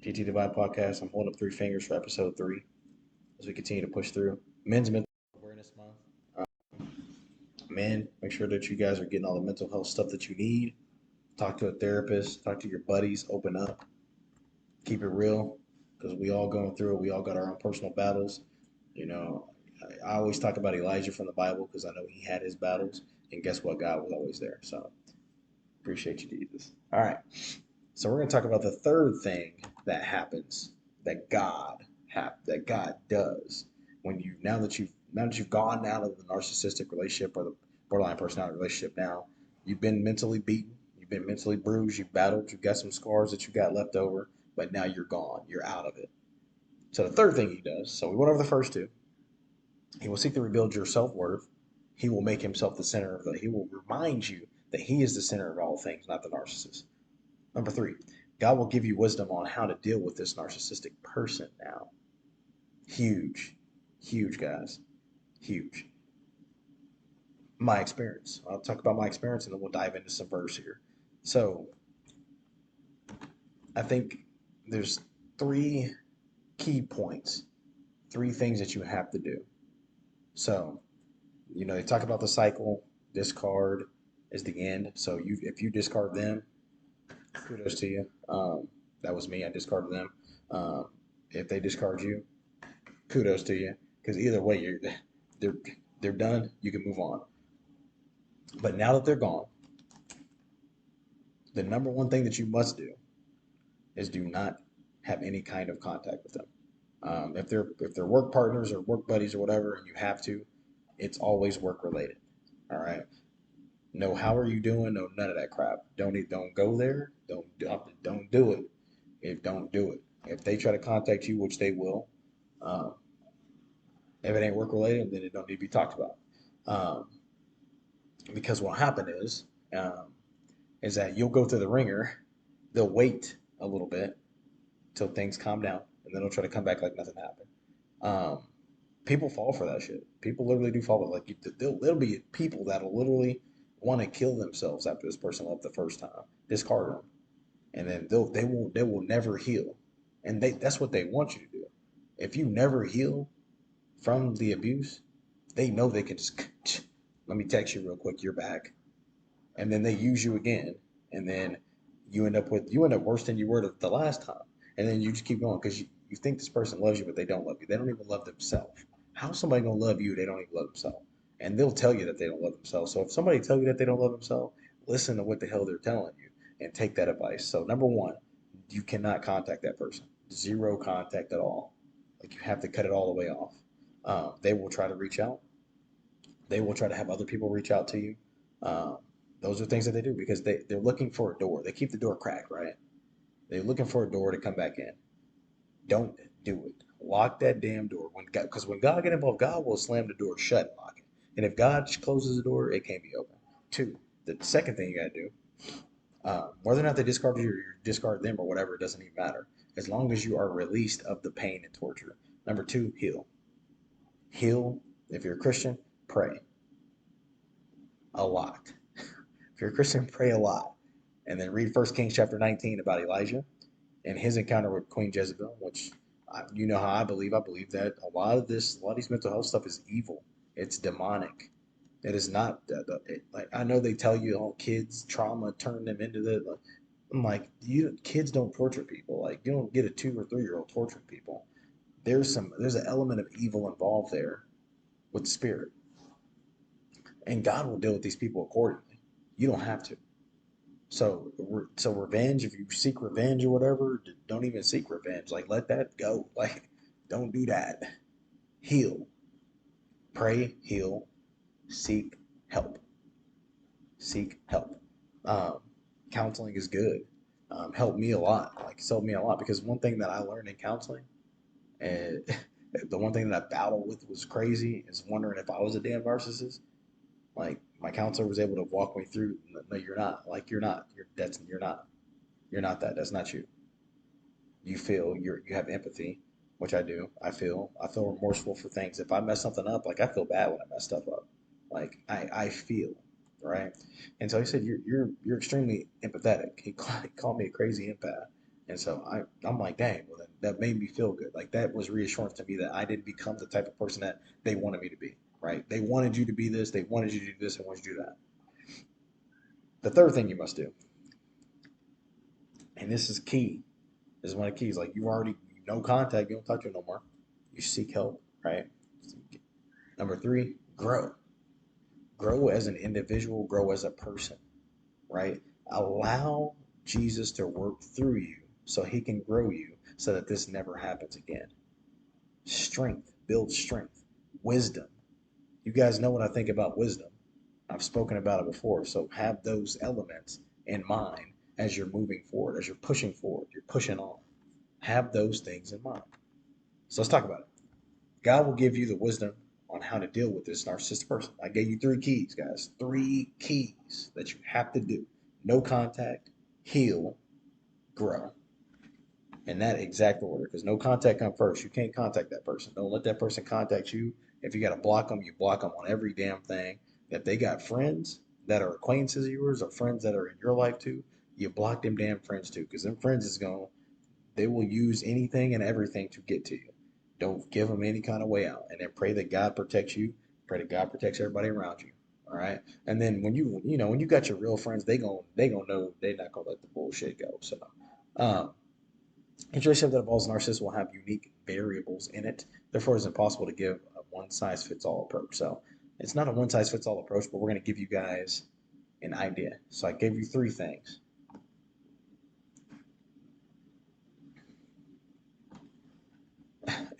PT Divide Podcast. I'm holding up three fingers for episode three as we continue to push through Men's Mental Awareness Month. Men, make sure that you guys are getting all the mental health stuff that you need. Talk to a therapist, talk to your buddies, open up, keep it real because we all going through it. We all got our own personal battles. You know, I always talk about Elijah from the Bible because I know he had his battles. And guess what? God was always there. So appreciate you, Jesus. All right. So we're going to talk about the third thing that happens that that God does when you now that you've gone out of the narcissistic relationship or the borderline personality relationship. Now you've been mentally beaten, you've been mentally bruised, you've battled, you've got some scars that you got left over, but now you're gone, you're out of it. So the third thing he does. So we went over the first two. He will seek to rebuild your self worth. He will make himself the center of the. He will remind you that he is the center of all things, not the narcissist. Number three, God will give you wisdom on how to deal with this narcissistic person now. Huge, huge, guys. Huge. My experience. I'll talk about my experience and then we'll dive into some verse here. So I think there's three key points, three things that you have to do. So, they talk about the cycle, discard is the end. So if you discard them, kudos to you. That was me. I discarded them. If they discard you, kudos to you. Because either way, they're they're done. You can move on. But now that they're gone, the number one thing that you must do is do not have any kind of contact with them. If they're work partners or work buddies or whatever, and you have to, it's always work related. All right. No, how are you doing? No, none of that crap. Don't go there. Don't do it. Don't do it. If they try to contact you, which they will, um, if it ain't work related, then it don't need to be talked about. Um, because what'll happen um, is that you'll go through the ringer. They'll wait a little bit till things calm down, and then they'll try to come back like nothing happened. Um, People fall for that shit. People literally do fall for it. Like there'll be people that'll literally want to kill themselves after this person left the first time, discard them, and then they will never heal, and that's what they want you to do. If you never heal from the abuse, they know they can just let me text you real quick. You're back, and then they use you again, and then you end up worse than you were the last time, and then you just keep going because you think this person loves you, but they don't love you. They don't even love themselves. How's somebody gonna love you? They don't even love themselves, and they'll tell you that they don't love themselves. So if somebody tell you that they don't love themselves, listen to what the hell they're telling you and take that advice. So number one, you cannot contact that person. Zero contact at all. Like you have to cut it all the way off. They will try to reach out. They will try to have other people reach out to you. Um, those are things that they do because they're looking for a door. They keep the door cracked, right? They're looking for a door to come back in. Don't do it. Lock that damn door. Because when God get involved, God will slam the door shut and lock it. And if God closes the door, it can't be open. Two, the second thing you got to do, whether or not they discard you or you discard them or whatever, it doesn't even matter. As long as you are released of the pain and torture. Number two, heal. Heal. If you're a Christian, pray a lot. If you're a Christian, pray a lot. And then read First Kings chapter 19 about Elijah and his encounter with Queen Jezebel, which you know how I believe. I believe that a lot of these mental health stuff is evil. It's demonic. It is not like I know they tell you, oh, kids trauma turn them into the. I'm like, kids don't torture people. Like you don't get a 2 or 3 year old torturing people. There's an element of evil involved there with spirit, and God will deal with these people accordingly. You don't have to. So revenge, if you seek revenge or whatever, don't even seek revenge. Like let that go. Like don't do that. Heal, pray, heal, seek help. Seek help. Um, Counseling is good. Helped me a lot. Like it's helped me a lot because one thing that I learned in counseling, and the one thing that I battled with was crazy, is wondering if I was a damn narcissist. Like my counselor was able to walk me through. No, you're not. Like you're not. You're not. You're not that. That's not you. You have empathy, which I do. I feel remorseful for things. If I mess something up, like I feel bad when I mess stuff up. Like I feel, right? And so he said you're extremely empathetic. He called me a crazy empath. And so I'm like, dang, well, that made me feel good. Like that was reassurance to me that I didn't become the type of person that they wanted me to be, right? They wanted you to be this, they wanted you to do this, and wanted you to do that. The third thing you must do, and this is key, this is one of the keys. Like you already, no contact, you don't talk to them no more. You seek help, right? Number three, grow. Grow as an individual, grow as a person, right? Allow Jesus to work through you so he can grow you so that this never happens again. Strength, build strength. Wisdom. You guys know what I think about wisdom. I've spoken about it before. So have those elements in mind as you're moving forward, as you're pushing forward, you're pushing on. Have those things in mind. So let's talk about it. God will give you the wisdom on how to deal with this narcissistic person. I gave you three keys, guys. Three keys that you have to do: no contact, heal, grow. In that exact order, because no contact comes first. You can't contact that person. Don't let that person contact you. If you got to block them, you block them on every damn thing. If they got friends that are acquaintances of yours or friends that are in your life too, you block them damn friends too, because them friends is going, they will use anything and everything to get to you. Don't give them any kind of way out, and then pray that God protects you. Pray that God protects everybody around you. All right, and then when you got your real friends, they gonna know they're not gonna let the bullshit go. So, um, Introduction that involves narcissists will have unique variables in it. Therefore, it's impossible to give a one size fits all approach. So it's not a one size fits all approach, but we're going to give you guys an idea. So I gave you three things.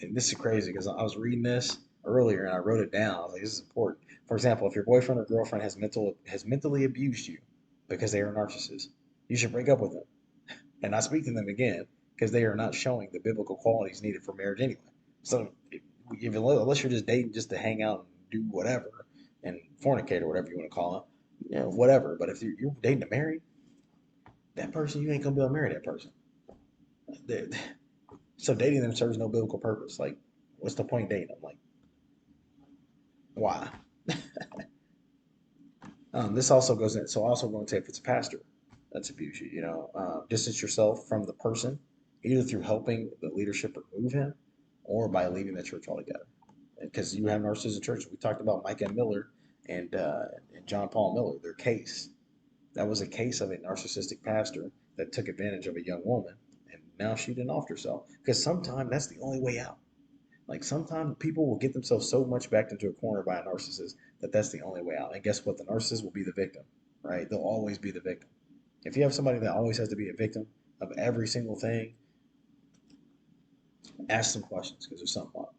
And this is crazy because I was reading this earlier and I wrote it down. I was like, this is important. For example, if your boyfriend or girlfriend has mentally abused you because they are a narcissist, you should break up with them and not speak to them again because they are not showing the biblical qualities needed for marriage anyway. So unless you're just dating just to hang out and do whatever and fornicate or whatever you want to call it, whatever. But if you're dating to marry that person, you ain't gonna be able to marry that person. So dating them serves no biblical purpose. Like, what's the point dating them? Like, why? This also goes in. So also going to say if it's a pastor that's abused you, distance yourself from the person either through helping the leadership remove him or by leaving the church altogether. Because you have narcissism church. We talked about Micah Miller and John Paul Miller, their case. That was a case of a narcissistic pastor that took advantage of a young woman, and now she didn't off herself. Because sometimes that's the only way out. Like sometimes people will get themselves so much backed into a corner by a narcissist that that's the only way out. And guess what? The narcissist will be the victim, right? They'll always be the victim. If you have somebody that always has to be a victim of every single thing, ask some questions because there's something up.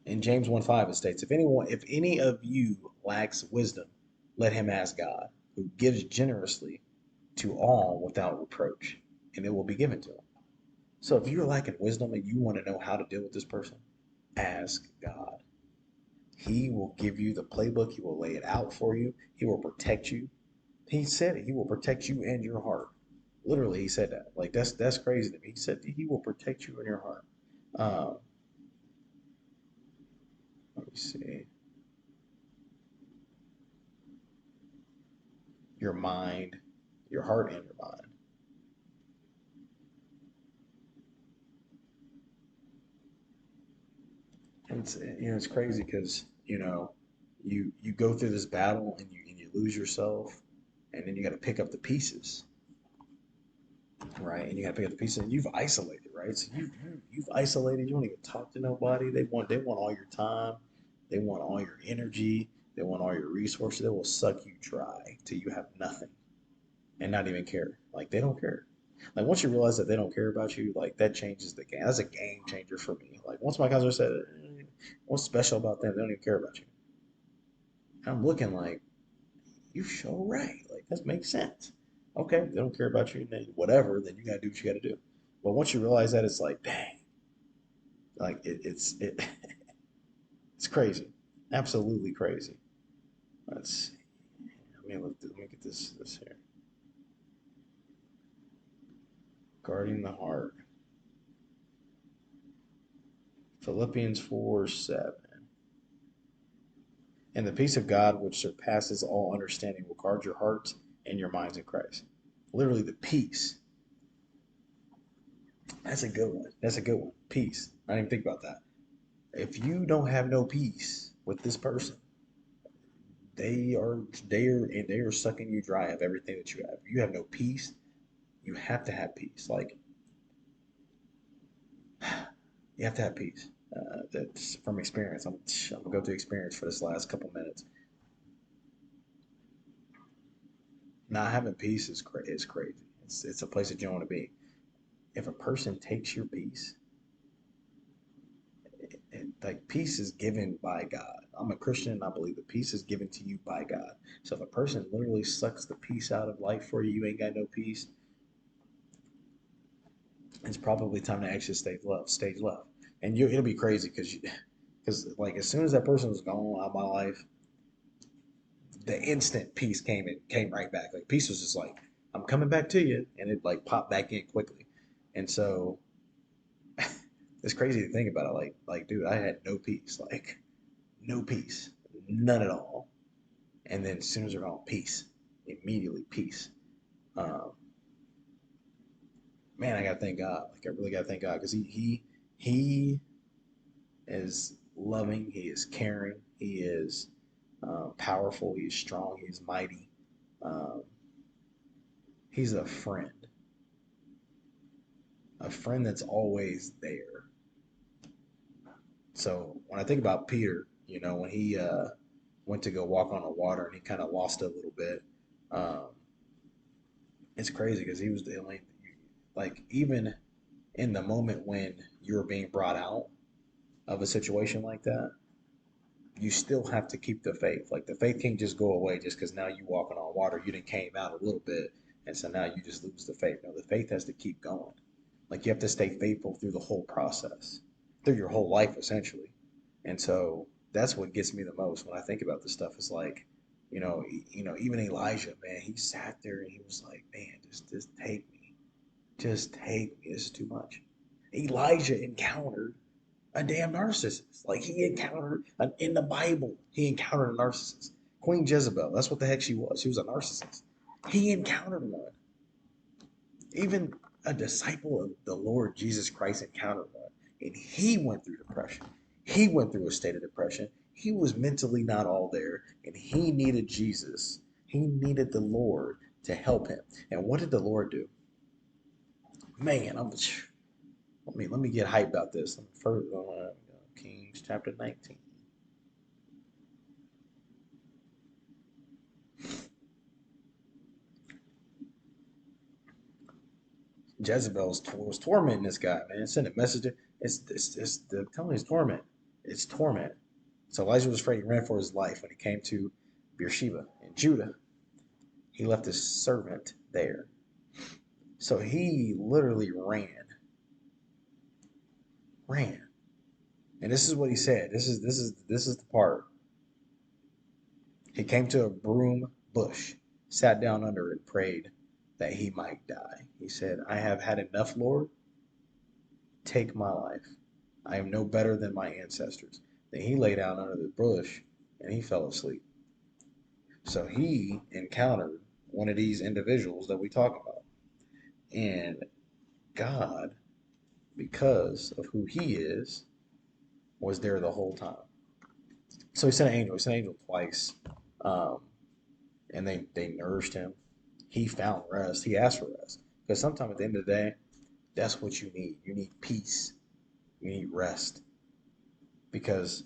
In James 1:5 it states, if any of you lacks wisdom, let him ask God, who gives generously to all without reproach, and it will be given to him. So if you're lacking wisdom and you want to know how to deal with this person, ask God. He will give you the playbook, he will lay it out for you, he will protect you. He said it, he will protect you and your heart. Literally, he said that. Like that's crazy to me. He said he will protect you and your heart. Um, let me see. Your mind, your heart and your mind. And it's crazy because you go through this battle and you lose yourself, and then you got to pick up the pieces, right? And you got to pick up the pieces, and you've isolated, right? So you've isolated. You don't even talk to nobody. They want all your time, they want all your energy, they want all your resources. They will suck you dry till you have nothing and not even care. Like they don't care. Like once you realize that they don't care about you, like that changes the game. That's a game changer for me. Like once my counselor said, "What's special about them? They don't even care about you." And I'm looking like, "You sure right. Like that makes sense." Okay, they don't care about you, then whatever. Then you gotta do what you gotta do. But once you realize that, it's like, dang, like it's crazy, absolutely crazy. Let's see. Let me get this here. Guarding the heart. Philippians 4:7. And the peace of God, which surpasses all understanding, will guard your hearts and your minds in Christ. Literally the peace. That's a good one. That's a good one. Peace. I didn't even think about that. If you don't have no peace with this person, they are sucking you dry of everything that you have. You have no peace. You have to have peace. Like you have to have peace. That's from experience. I'm gonna go through experience for this last couple minutes. Not having peace is crazy. It's a place that you don't want to be. If a person takes your peace, like peace is given by God. I'm a Christian and I believe that peace is given to you by God. So if a person literally sucks the peace out of life for you, you ain't got no peace, it's probably time to exit stage left. Stage left, and it'll be crazy because like as soon as that person was gone out of my life, the instant peace came right back. Like peace was just like, I'm coming back to you, and it like popped back in quickly. And so it's crazy to think about it. Like dude, I had no peace, like no peace, none at all. And then as soon as they're gone, peace, immediately peace. Um, man, I gotta thank God. Like I really gotta thank God because he is loving, he is caring, he is powerful, he is strong, he is mighty. Um, he's a friend that's always there. So when I think about Peter, when he went to go walk on the water and he kind of lost it a little bit, um, it's crazy because he was the only, like, even in the moment when you're being brought out of a situation like that, you still have to keep the faith. Like, the faith can't just go away just because now you walking on water. You didn't came out a little bit, and so now you just lose the faith. No, the faith has to keep going. Like, you have to stay faithful through the whole process, through your whole life, essentially. And so that's what gets me the most when I think about this stuff. Is like, even Elijah, man, he sat there and he was like, man, just take me, just take me. This is too much. Elijah encountered a damn narcissist. Like he encountered in the Bible, he encountered a narcissist. Queen Jezebel, that's what the heck she was. She was a narcissist. He encountered one. Even a disciple of the Lord Jesus Christ encountered one. And he went through depression. He went through a state of depression. He was mentally not all there. And he needed Jesus. He needed the Lord to help him. And what did the Lord do? Man, let me get hyped about this. First, Kings chapter 19. Jezebel was tormenting this guy, man. Sending messages. It's the telling his torment. It's torment. So Elijah was afraid. He ran for his life when he came to Beersheba in Judah. He left his servant there. So he literally ran. And this is what he said. This is the part. He came to a broom bush, sat down under it, prayed that he might die. He said, I have had enough, Lord. Take my life. I am no better than my ancestors. Then he lay down under the bush and he fell asleep. So he encountered one of these individuals that we talk about. And God, because of who he is, was there the whole time. So he sent an angel. He sent an angel twice. Um, and they nourished him. He found rest. He asked for rest. Because sometimes at the end of the day, that's what you need. You need peace. You need rest. Because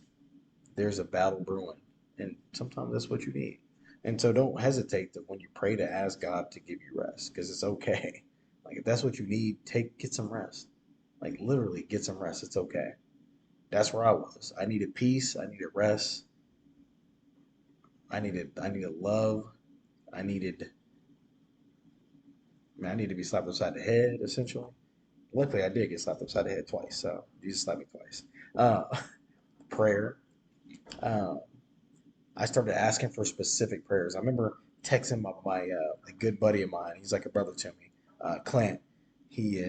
there's a battle brewing. And sometimes that's what you need. And so don't hesitate to when you pray to ask God to give you rest. Because it's okay. Like if that's what you need, get some rest. Like literally get some rest. It's okay. That's where I was. I needed peace. I needed rest. I needed love. I needed I needed to be slapped upside the head, essentially. Luckily, I did get slapped upside the head twice, so Jesus slapped me twice. Uh, prayer. Um, I started asking for specific prayers. I remember texting my a good buddy of mine. He's like a brother to me, Clint. He,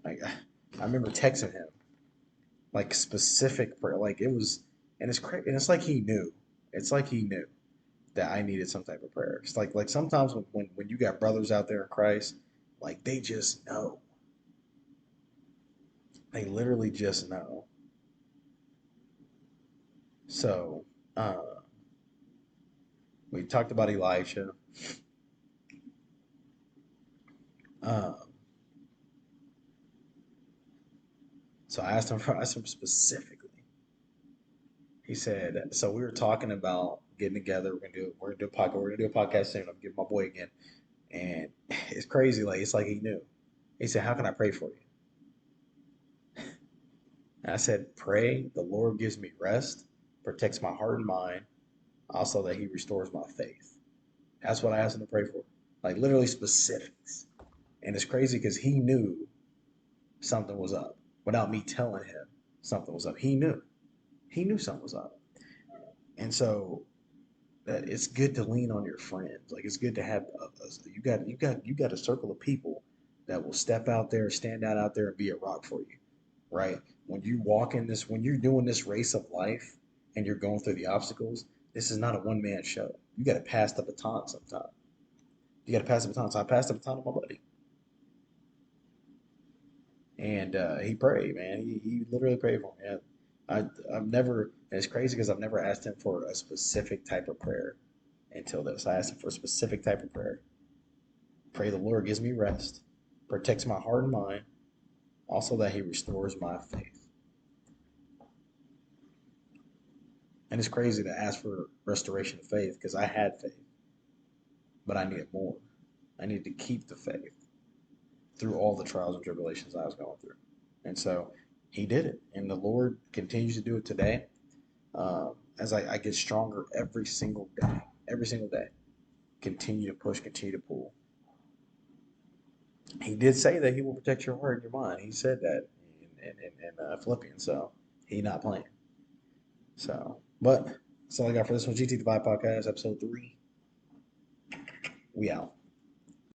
I remember texting him like specific prayer. Like it was, and it's crazy. And it's like he knew. It's like he knew. that I needed some type of prayer. It's like sometimes when you got brothers out there in Christ, like they just know. They literally just know. So we talked about Elisha. Um, so I asked him specifically. He said, so we were talking about getting together. We're gonna do a podcast. We're gonna do a podcast soon. I'm getting my boy again, and it's crazy. Like it's like he knew. He said, "How can I pray for you?" And I said, "Pray. The Lord gives me rest, protects my heart and mind, also that He restores my faith." That's what I asked him to pray for. Like literally specifics. And it's crazy because he knew something was up without me telling him something was up. He knew. He knew something was up. And so that it's good to lean on your friends. Like it's good to have you got a circle of people that will step out there, stand out there, and be a rock for you, right? When you're doing this race of life and you're going through the obstacles, this is not a one man show. You got to pass the baton sometime. You got to pass the baton. So I passed the baton to my buddy, and he prayed, man. He literally prayed for me. And I've never. And it's crazy because I've never asked him for a specific type of prayer until this. I asked him for a specific type of prayer. Pray the Lord gives me rest, protects my heart and mind, also that He restores my faith. And it's crazy to ask for restoration of faith because I had faith, but I needed more. I needed to keep the faith through all the trials and tribulations I was going through. And so He did it, and the Lord continues to do it today. As I get stronger every single day, continue to push, continue to pull. He did say that He will protect your heart and your mind. He said that in Philippians, so He not playing. So, but that's all I got for this one. GT the Vibe Podcast, episode 3. We out.